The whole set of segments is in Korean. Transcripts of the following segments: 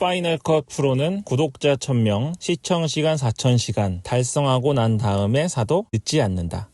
파이널 컷 프로는 구독자 1000명, 시청시간 4000시간 달성하고 난 다음에 사도 늦지 않는다.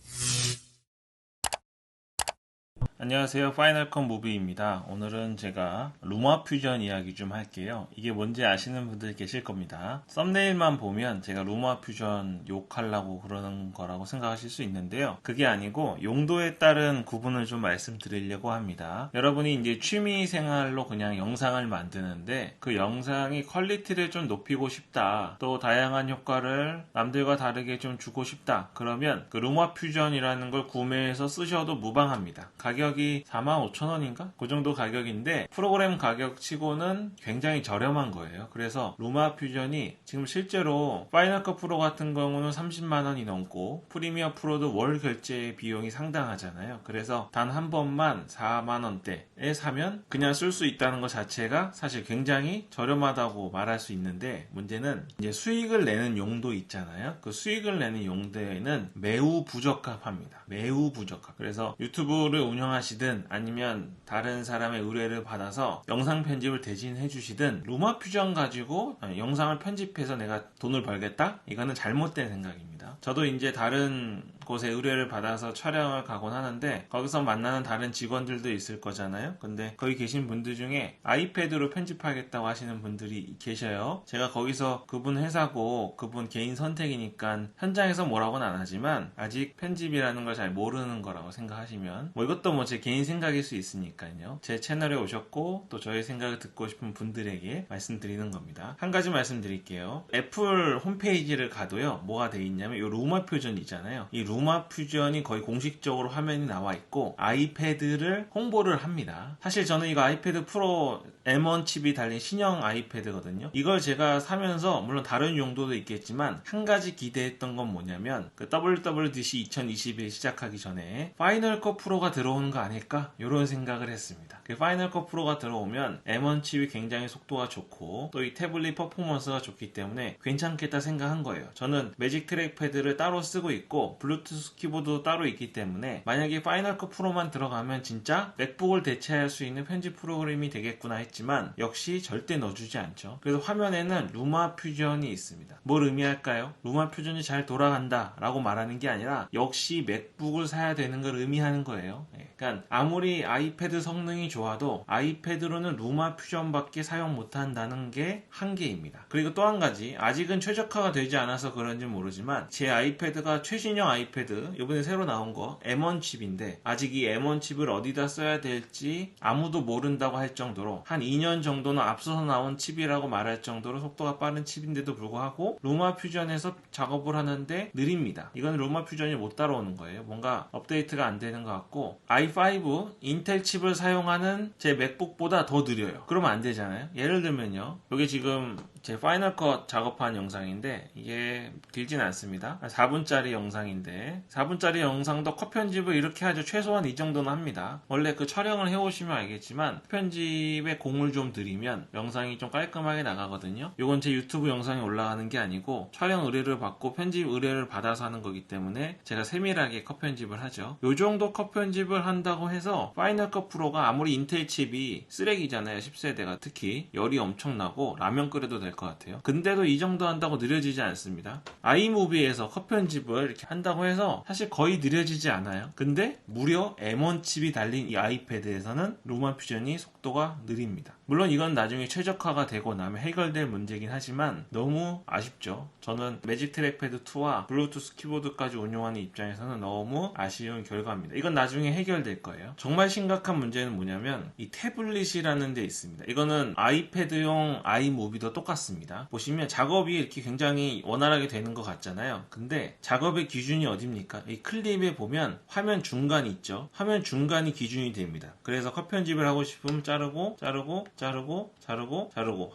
안녕하세요. 파이널 컷 무비입니다. 오늘은 제가 루마 퓨전 이야기 좀 할게요. 이게 뭔지 아시는 분들 계실 겁니다. 썸네일만 보면 제가 루마 퓨전 욕하려고 그러는 거라고 생각하실 수 있는데요. 그게 아니고 용도에 따른 구분을 좀 말씀드리려고 합니다. 여러분이 이제 취미 생활로 그냥 영상을 만드는데 그 영상이 퀄리티를 좀 높이고 싶다. 또 다양한 효과를 남들과 다르게 좀 주고 싶다. 그러면 그 루마 퓨전이라는 걸 구매해서 쓰셔도 무방합니다. 가격이 45,000원인가? 그 정도 가격인데 프로그램 가격 치고는 굉장히 저렴한 거예요. 그래서 루마 퓨전이 지금 실제로 파이널 컷 프로 같은 경우는 30만원이 넘고 프리미어 프로도 월 결제 비용이 상당하잖아요. 그래서 단 한 번만 4만원대에 사면 그냥 쓸 수 있다는 것 자체가 사실 굉장히 저렴하다고 말할 수 있는데, 문제는 이제 수익을 내는 용도 있잖아요. 그 수익을 내는 용도에는 매우 부적합합니다. 매우 부적합. 그래서 유튜브를 운영하시든 아니면 다른 사람의 의뢰를 받아서 영상 편집을 대신해 주시든 루마 퓨전 가지고 영상을 편집해서 내가 돈을 벌겠다? 이거는 잘못된 생각입니다. 저도 이제 다른 곳에 의뢰를 받아서 촬영을 가곤 하는데 거기서 만나는 다른 직원들도 있을 거잖아요. 근데 거기 계신 분들 중에 아이패드로 편집하겠다고 하시는 분들이 계셔요. 제가 거기서 그분 회사고 그분 개인 선택이니까 현장에서 뭐라고는 안 하지만 아직 편집이라는 걸 잘 모르는 거라고 생각하시면, 뭐 이것도 뭐 제 개인 생각일 수 있으니까요. 제 채널에 오셨고 또 저의 생각을 듣고 싶은 분들에게 말씀드리는 겁니다. 한 가지 말씀드릴게요. 애플 홈페이지를 가도요, 뭐가 돼 있냐면 이 루마 퓨전 있잖아요. 이 루마 퓨전이 거의 공식적으로 화면이 나와 있고 아이패드를 홍보를 합니다. 사실 저는 이거 아이패드 프로 M1 칩이 달린 신형 아이패드거든요. 이걸 제가 사면서 물론 다른 용도도 있겠지만 한 가지 기대했던 건 뭐냐면 그 WWDC 2021 시작하기 전에 파이널 컷 프로가 들어오는 거 아닐까? 이런 생각을 했습니다. 그 파이널 컷 프로가 들어오면 M1 칩이 굉장히 속도가 좋고 또 이 태블릿 퍼포먼스가 좋기 때문에 괜찮겠다 생각한 거예요. 저는 매직 트랙패드를 따로 쓰고 있고 블루투스 키보드도 따로 있기 때문에 만약에 파이널 컷 프로만 들어가면 진짜 맥북을 대체할 수 있는 편집 프로그램이 되겠구나 했지만 역시 절대 넣어주지 않죠. 그래서 화면에는 루마 퓨전이 있습니다. 뭘 의미할까요? 루마 퓨전이 잘 돌아간다 라고 말하는 게 아니라 역시 맥북을 사야 되는 걸 의미하는 거예요. 그러니까 아무리 아이패드 성능이 좋아도 아이패드로는 루마 퓨전밖에 사용 못한다는 게 한계입니다. 그리고 또 한 가지, 아직은 최적화가 되지 않아서 그런지 모르지만 제 아이패드가 최신형 아이패드 이번에 새로 나온 거 M1 칩인데 아직 이 M1 칩을 어디다 써야 될지 아무도 모른다고 할 정도로 한 2년 정도는 앞서서 나온 칩이라고 말할 정도로 속도가 빠른 칩인데도 불구하고 루마 퓨전에서 작업을 하는데 느립니다. 이건 루마 퓨전이 못 따라오는 거예요. 뭔가 업데이트가 안 되는 것 같고 i5 인텔 칩을 사용하는 제 맥북보다 더 느려요. 그러면 안 되잖아요. 예를 들면요, 이게 지금 제 파이널 컷 작업한 영상인데 이게 길진 않습니다. 4분짜리 영상인데 4분짜리 영상도 컷 편집을 이렇게 하죠. 최소한 이 정도는 합니다. 원래 그 촬영을 해오시면 알겠지만 편집에 공을 좀 들이면 영상이 좀 깔끔하게 나가거든요. 이건 제 유튜브 영상에 올라가는 게 아니고 촬영 의뢰를 받고 편집 의뢰를 받아서 하는 거기 때문에 제가 세밀하게 컷 편집을 하죠. 요 정도 컷 편집을 한다고 해서 파이널 컷 프로가 아무리 인텔 칩이 쓰레기잖아요. 10세대가 특히 열이 엄청나고 라면 끓여도 될 것 같아요. 근데도 이 정도 한다고 느려지지 않습니다. 아이무비에서 컷 편집을 이렇게 한다고 해서 사실 거의 느려지지 않아요. 근데 무려 M1 칩이 달린 이 아이패드에서는 루마 퓨전이 속도가 느립니다. 물론 이건 나중에 최적화가 되고 나면 해결될 문제긴 하지만 너무 아쉽죠. 저는 매직 트랙패드 2와 블루투스 키보드까지 운용하는 입장에서는 너무 아쉬운 결과입니다. 이건 나중에 해결될 거예요. 정말 심각한 문제는 뭐냐면 이 태블릿이라는 데 있습니다. 이거는 아이패드용 아이무비도 똑같습니다. 보시면 작업이 이렇게 굉장히 원활하게 되는 것 같잖아요. 근데 작업의 기준이 어딥니까? 이 클립에 보면 화면 중간이 있죠. 화면 중간이 기준이 됩니다. 그래서 컷 편집을 하고 싶으면 자르고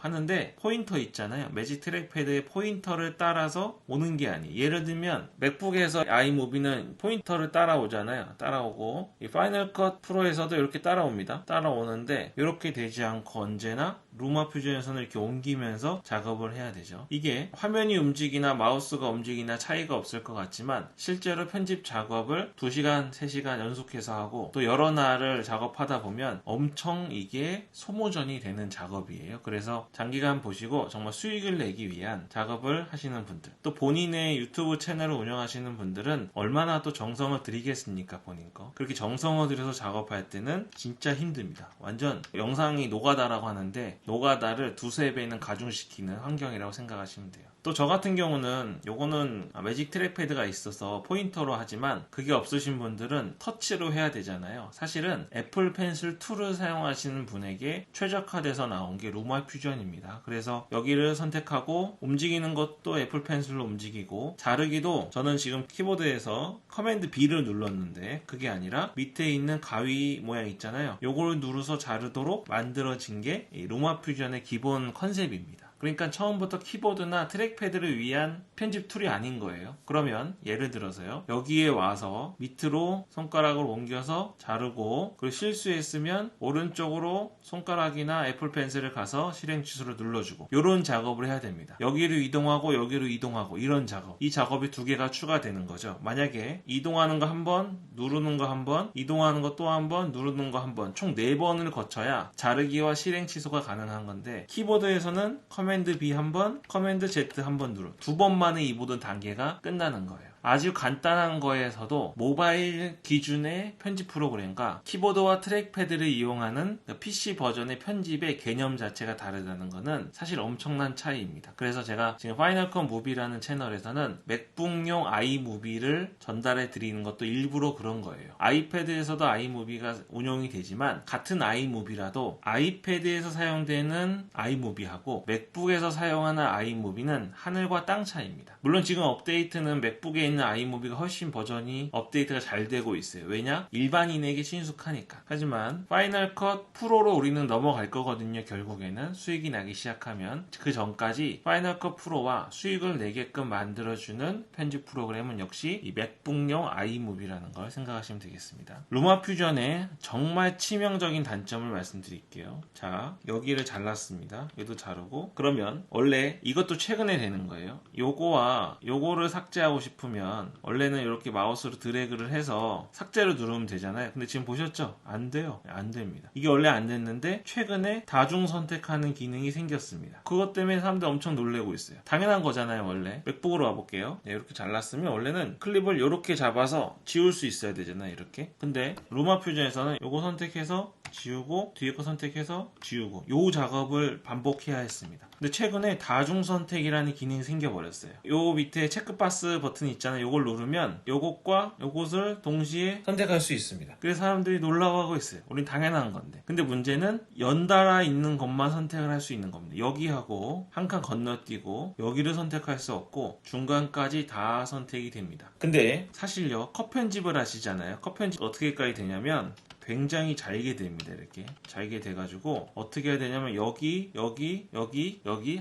하는데 포인터 있잖아요. 매직 트랙패드의 포인터를 따라서 오는 게 아니에요. 예를 들면 맥북에서 아이무비는 포인터를 따라오잖아요. 따라오고 이 파이널 컷 프로에서도 이렇게 따라옵니다. 따라오는데 이렇게 되지 않고 언제나 루마 퓨전에서는 이렇게 옮기면서 작업을 해야 되죠. 이게 화면이 움직이나 마우스가 움직이나 기간이나 차이가 없을 것 같지만 실제로 편집 작업을 2시간, 3시간 연속해서 하고 또 여러 날을 작업하다 보면 엄청 이게 소모전이 되는 작업이에요. 그래서 장기간 보시고 정말 수익을 내기 위한 작업을 하시는 분들, 또 본인의 유튜브 채널을 운영하시는 분들은 얼마나 또 정성을 들이겠습니까? 본인 거. 그렇게 정성을 들여서 작업할 때는 진짜 힘듭니다. 완전 영상이 노가다라고 하는데 노가다를 2~3배는 가중시키는 환경이라고 생각하시면 돼요. 또 저 같은 경우는 요거는 매직 트랙패드가 있어서 포인터로 하지만 그게 없으신 분들은 터치로 해야 되잖아요. 사실은 애플 펜슬 2를 사용하시는 분에게 최적화돼서 나온 게 루마 퓨전입니다. 그래서 여기를 선택하고 움직이는 것도 애플 펜슬로 움직이고 자르기도 저는 지금 키보드에서 커맨드 B를 눌렀는데 그게 아니라 밑에 있는 가위 모양 있잖아요. 요걸 누르서 자르도록 만들어진 게 이 루마 퓨전의 기본 컨셉입니다. 그러니까 처음부터 키보드나 트랙패드를 위한 편집 툴이 아닌 거예요. 그러면 예를 들어서요. 여기에 와서 밑으로 손가락을 옮겨서 자르고 그리고 실수했으면 오른쪽으로 손가락이나 애플 펜슬을 가서 실행 취소를 눌러주고 이런 작업을 해야 됩니다. 여기로 이동하고 여기로 이동하고 이런 작업. 이 작업이 2개가 추가되는 거죠. 만약에 이동하는 거 한 번, 누르는 거 한 번, 이동하는 거 또 한 번, 누르는 거 한 번, 총 4번을 거쳐야 자르기와 실행 취소가 가능한 건데 키보드에서는 커맨드 B 한 번, 커맨드 Z 한 번 누르 2번만에 이 모든 단계가 끝나는 거예요. 아주 간단한 거에서도 모바일 기준의 편집 프로그램과 키보드와 트랙패드를 이용하는 PC 버전의 편집의 개념 자체가 다르다는 것은 사실 엄청난 차이입니다. 그래서 제가 지금 파이널 컷 무비라는 채널에서는 맥북용 아이무비를 전달해 드리는 것도 일부러 그런 거예요. 아이패드에서도 아이무비가 운용이 되지만 같은 아이무비라도 아이패드에서 사용되는 아이무비하고 맥북에서 사용하는 아이무비는 하늘과 땅 차이입니다. 물론 지금 업데이트는 맥북에 있는 아이무비가 훨씬 버전이 업데이트가 잘 되고 있어요. 왜냐? 일반인에게 친숙하니까. 하지만 파이널 컷 프로로 우리는 넘어갈 거거든요. 결국에는 수익이 나기 시작하면 그 전까지 파이널 컷 프로와 수익을 내게끔 만들어주는 편집 프로그램은 역시 이 맥북용 아이무비라는 걸 생각하시면 되겠습니다. 루마 퓨전의 정말 치명적인 단점을 말씀드릴게요. 자, 여기를 잘랐습니다. 얘도 자르고 그러면 원래 이것도 최근에 되는 거예요. 요거와 요거를 삭제하고 싶으면 원래는 이렇게 마우스로 드래그를 해서 삭제를 누르면 되잖아요. 근데 지금 보셨죠? 안 돼요. 안 됩니다. 이게 원래 안 됐는데 최근에 다중 선택하는 기능이 생겼습니다. 그것 때문에 사람들 엄청 놀래고 있어요. 당연한 거잖아요. 원래 맥북으로 와볼게요. 네, 이렇게 잘랐으면 원래는 클립을 이렇게 잡아서 지울 수 있어야 되잖아요. 이렇게. 근데 루마 퓨전에서는 요거 선택해서 지우고 뒤에 거 선택해서 지우고 요 작업을 반복해야 했습니다. 근데 최근에 다중 선택이라는 기능이 생겨버렸어요. 요 밑에 체크박스 버튼이 있잖아요. 요걸 누르면 요것과 요것을 동시에 선택할 수 있습니다. 그래서 사람들이 놀라워하고 있어요. 우린 당연한 건데. 근데 문제는 연달아 있는 것만 선택을 할 수 있는 겁니다. 여기하고 한 칸 건너뛰고 여기를 선택할 수 없고 중간까지 다 선택이 됩니다. 근데 사실요 컷 편집을 하시잖아요. 컷 편집 어떻게까지 되냐면 굉장히 잘게 됩니다. 이렇게 잘게 돼가지고 어떻게 해야 되냐면 여기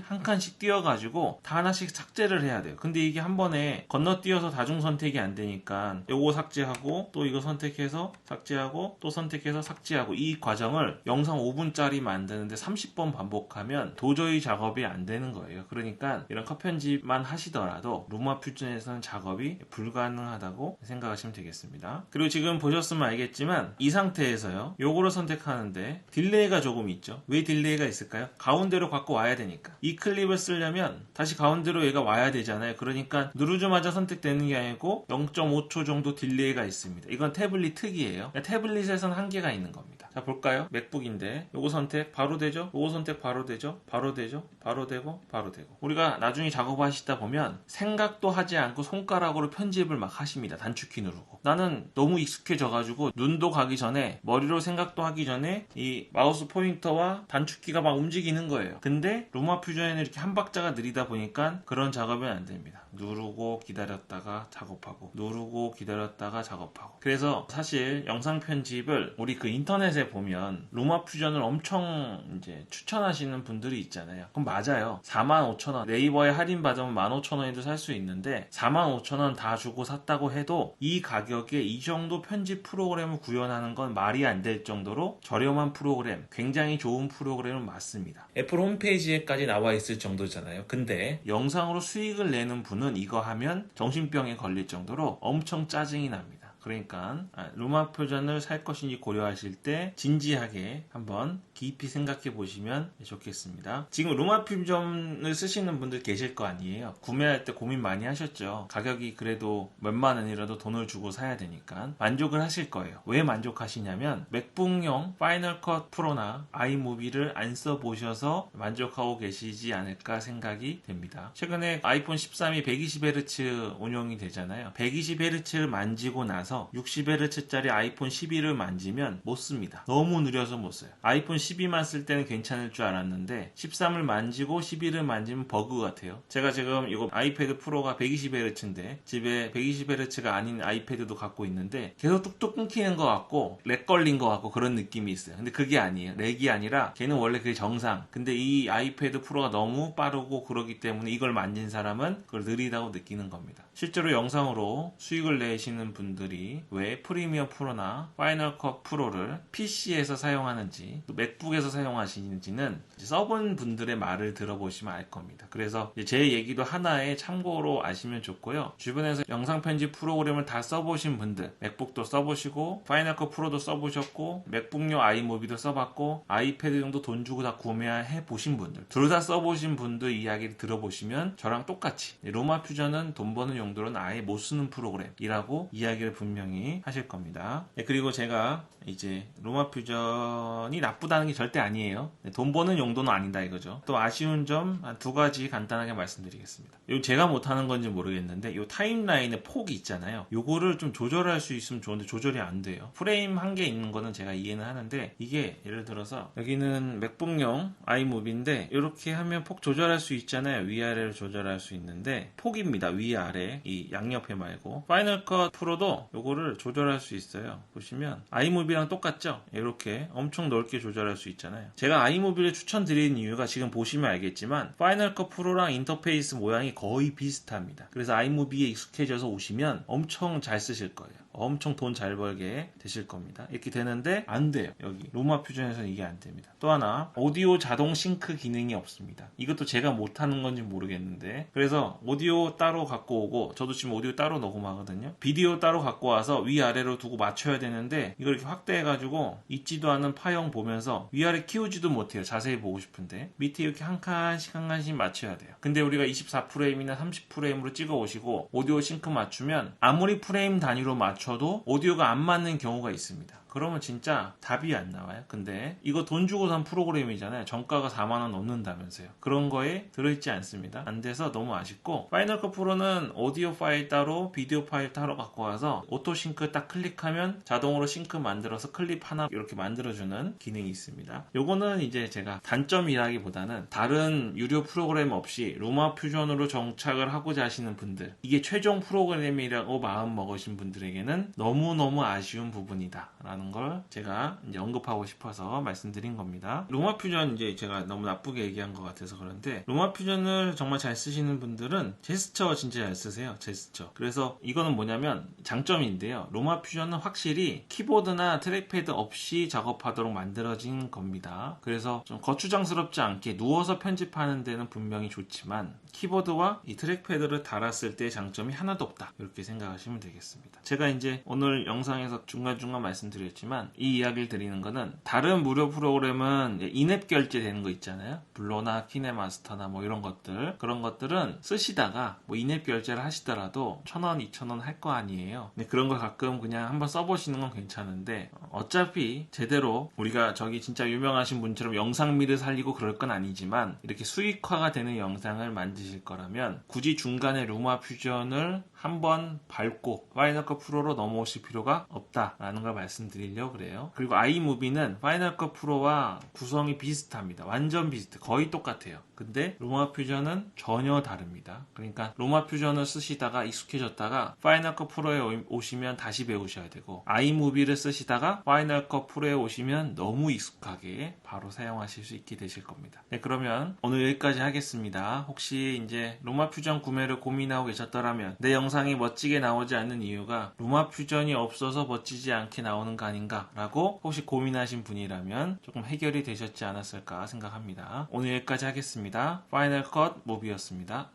한 칸씩 띄워가지고 다 하나씩 삭제를 해야 돼요. 근데 이게 한 번에 건너뛰어서 다중 선택이 안 되니까 요거 삭제하고 또 이거 선택해서 삭제하고 또 선택해서 삭제하고 이 과정을 영상 5분짜리 만드는데 30번 반복하면 도저히 작업이 안 되는 거예요. 그러니까 이런 컷 편집만 하시더라도 루마 퓨전에서는 작업이 불가능하다고 생각하시면 되겠습니다. 그리고 지금 보셨으면 알겠지만 이 상태에서요 요거를 선택하는데 딜레이가 조금 있죠. 왜 딜레이가 있을까요? 가운데로 갖고 와야 되니까. 이 클립을 쓰려면 다시 가운데로 얘가 와야 되잖아요. 그러니까 누르자마자 선택되는 게 아니고 0.5초 정도 딜레이가 있습니다. 이건 태블릿 특이에요. 태블릿에서는 한계가 있는 겁니다. 자 볼까요? 맥북인데 요거 선택 바로 되죠? 요거 선택 바로 되죠? 바로 되죠? 바로 되고 바로 되고. 우리가 나중에 작업하시다 보면 생각도 하지 않고 손가락으로 편집을 막 하십니다. 단축키 누르고. 나는 너무 익숙해져가지고 눈도 가기 전에 머리로 생각도 하기 전에 이 마우스 포인터와 단축키가 막 움직이는 거예요. 근데 루마 퓨전에는 이렇게 한 박자가 느리다 보니까 그런 작업은 안 됩니다. 누르고 기다렸다가 작업하고 누르고 기다렸다가 작업하고. 그래서 사실 영상 편집을 우리 그 인터넷에 보면 루마 퓨전을 엄청 이제 추천하시는 분들이 있잖아요. 그럼 맞아요. 45,000원 네이버에 할인 받으면 15,000원에도 살 수 있는데 45,000원 다 주고 샀다고 해도 이 가격에 이 정도 편집 프로그램을 구현하는 건 이건 말이 안 될 정도로 저렴한 프로그램, 굉장히 좋은 프로그램은 맞습니다. 애플 홈페이지에까지 나와 있을 정도잖아요. 근데 영상으로 수익을 내는 분은 이거 하면 정신병에 걸릴 정도로 엄청 짜증이 납니다. 그러니까 루마 퓨전을 살 것인지 고려하실 때 진지하게 한번 깊이 생각해 보시면 좋겠습니다. 지금 루마 퓨전을 쓰시는 분들 계실 거 아니에요. 구매할 때 고민 많이 하셨죠. 가격이 그래도 몇만 원이라도 돈을 주고 사야 되니까 만족을 하실 거예요. 왜 만족하시냐면 맥북용 파이널 컷 프로나 아이무비를 안 써보셔서 만족하고 계시지 않을까 생각이 됩니다. 최근에 아이폰 13이 120Hz 운용이 되잖아요. 120Hz를 만지고 나서 60Hz짜리 아이폰 12를 만지면 못 씁니다. 너무 느려서 못 써요. 아이폰 12만 쓸 때는 괜찮을 줄 알았는데 13을 만지고 12를 만지면 버그 같아요. 제가 지금 이거 아이패드 프로가 120Hz인데 집에 120Hz가 아닌 아이패드도 갖고 있는데 계속 뚝뚝 끊기는 것 같고 렉 걸린 것 같고 그런 느낌이 있어요. 근데 그게 아니에요. 렉이 아니라 걔는 원래 그게 정상. 근데 이 아이패드 프로가 너무 빠르고 그러기 때문에 이걸 만진 사람은 그걸 느리다고 느끼는 겁니다. 실제로 영상으로 수익을 내시는 분들이 왜 프리미어 프로나 파이널 컷 프로를 PC에서 사용하는지 또 맥북에서 사용하시는지는 써본 분들의 말을 들어보시면 알 겁니다. 그래서 제 얘기도 하나의 참고로 아시면 좋고요. 주변에서 영상 편집 프로그램을 다 써보신 분들, 맥북도 써보시고 파이널 컷 프로도 써보셨고 맥북용 아이무비도 써봤고 아이패드용도 돈 주고 다 구매해 보신 분들, 둘 다 써보신 분들 이야기를 들어보시면 저랑 똑같이 루마 퓨전은 돈 버는 용도로는 아예 못 쓰는 프로그램이라고 이야기를 분명히 하실 겁니다. 그리고 제가 이제 루마 퓨전이 나쁘다는 게 절대 아니에요. 돈 버는 용도는 아니다 이거죠. 또 아쉬운 점 한 두 가지 간단하게 말씀드리겠습니다. 이거 제가 못하는 건지 모르겠는데 이 타임라인의 폭이 있잖아요. 요거를 좀 조절할 수 있으면 좋은데 조절이 안 돼요. 프레임 한 개 있는 거는 제가 이해는 하는데 이게 예를 들어서 여기는 맥북용 아이무비인데 이렇게 하면 폭 조절할 수 있잖아요. 위아래를 조절할 수 있는데 폭입니다. 위아래 이 양옆에 말고 파이널 컷 프로도 요거를 조절할 수 있어요. 보시면 아이무비랑 똑같죠? 이렇게 엄청 넓게 조절할 수 있잖아요. 제가 아이무비를 추천드리는 이유가 지금 보시면 알겠지만 파이널 컷 프로랑 인터페이스 모양이 거의 비슷합니다. 그래서 아이무비에 익숙해져서 오시면 엄청 잘 쓰실 거예요. 엄청 돈 잘 벌게 되실 겁니다. 이렇게 되는데 안 돼요. 여기 루마 퓨전에서는 이게 안 됩니다. 또 하나 오디오 자동 싱크 기능이 없습니다. 이것도 제가 못하는 건지 모르겠는데 그래서 오디오 따로 갖고 오고 저도 지금 오디오 따로 녹음하거든요. 비디오 따로 갖고 와서 위아래로 두고 맞춰야 되는데 이걸 이렇게 확대해가지고 있지도 않은 파형 보면서 위아래 키우지도 못해요. 자세히 보고 싶은데 밑에 이렇게 한 칸씩 한 칸씩 맞춰야 돼요. 근데 우리가 24프레임이나 30프레임으로 찍어 오시고 오디오 싱크 맞추면 아무리 프레임 단위로 맞춰도 오디오가 안 맞는 경우가 있습니다. 그러면 진짜 답이 안 나와요. 근데 이거 돈 주고 산 프로그램이잖아요. 정가가 4만원 넘는다면서요. 그런 거에 들어있지 않습니다. 안 돼서 너무 아쉽고 파이널 컷 프로는 오디오 파일 따로 비디오 파일 따로 갖고 와서 오토 싱크 딱 클릭하면 자동으로 싱크 만들어서 클립 하나 이렇게 만들어주는 기능이 있습니다. 요거는 이제 제가 단점이라기보다는 다른 유료 프로그램 없이 루마 퓨전으로 정착을 하고자 하시는 분들 이게 최종 프로그램이라고 마음 먹으신 분들에게는 너무너무 아쉬운 부분이다 라는 걸 제가 이제 언급하고 싶어서 말씀드린 겁니다. 루마 퓨전 이제 제가 너무 나쁘게 얘기한 것 같아서 그런데 루마 퓨전을 정말 잘 쓰시는 분들은 제스처 진짜 잘 쓰세요. 제스처. 그래서 이거는 뭐냐면 장점인데요. 루마 퓨전은 확실히 키보드나 트랙패드 없이 작업하도록 만들어진 겁니다. 그래서 좀 거추장스럽지 않게 누워서 편집하는 데는 분명히 좋지만 키보드와 이 트랙패드를 달았을 때의 장점이 하나도 없다. 이렇게 생각하시면 되겠습니다. 제가 이제 오늘 영상에서 중간중간 말씀드렸지만 이 이야기를 드리는 거는 다른 무료 프로그램은 인앱 결제되는 거 있잖아요. 블로나 키네마스터나 뭐 이런 것들 그런 것들은 쓰시다가 뭐 인앱 결제를 하시더라도 1,000원, 2,000원 할 거 아니에요. 근데 그런 거 가끔 그냥 한번 써보시는 건 괜찮은데 어차피 제대로 우리가 저기 진짜 유명하신 분처럼 영상미를 살리고 그럴 건 아니지만 이렇게 수익화가 되는 영상을 만드실 거라면 굳이 중간에 루마 퓨전을 한번 밟고 파이널 컷 프로로 넘어오실 필요가 없다라는 걸 말씀드리려고 그래요. 그리고 아이무비는 파이널 컷 프로와 구성이 비슷합니다. 완전 비슷해. 거의 똑같아요. 근데 루마 퓨전은 전혀 다릅니다. 그러니까 루마 퓨전을 쓰시다가 익숙해졌다가 파이널 컷 프로에 오시면 다시 배우셔야 되고 아이무비를 쓰시다가 파이널 컷 프로에 오시면 너무 익숙하게 바로 사용하실 수 있게 되실 겁니다. 네, 그러면 오늘 여기까지 하겠습니다. 혹시 이제 루마 퓨전 구매를 고민하고 계셨더라면 내 영상이 멋지게 나오지 않는 이유가 루마 퓨전이 없어서 멋지지 않게 나오는 거 아닌가라고 혹시 고민하신 분이라면 조금 해결이 되셨지 않았을까 생각합니다. 오늘 여기까지 하겠습니다. 파이널 컷 모비였습니다.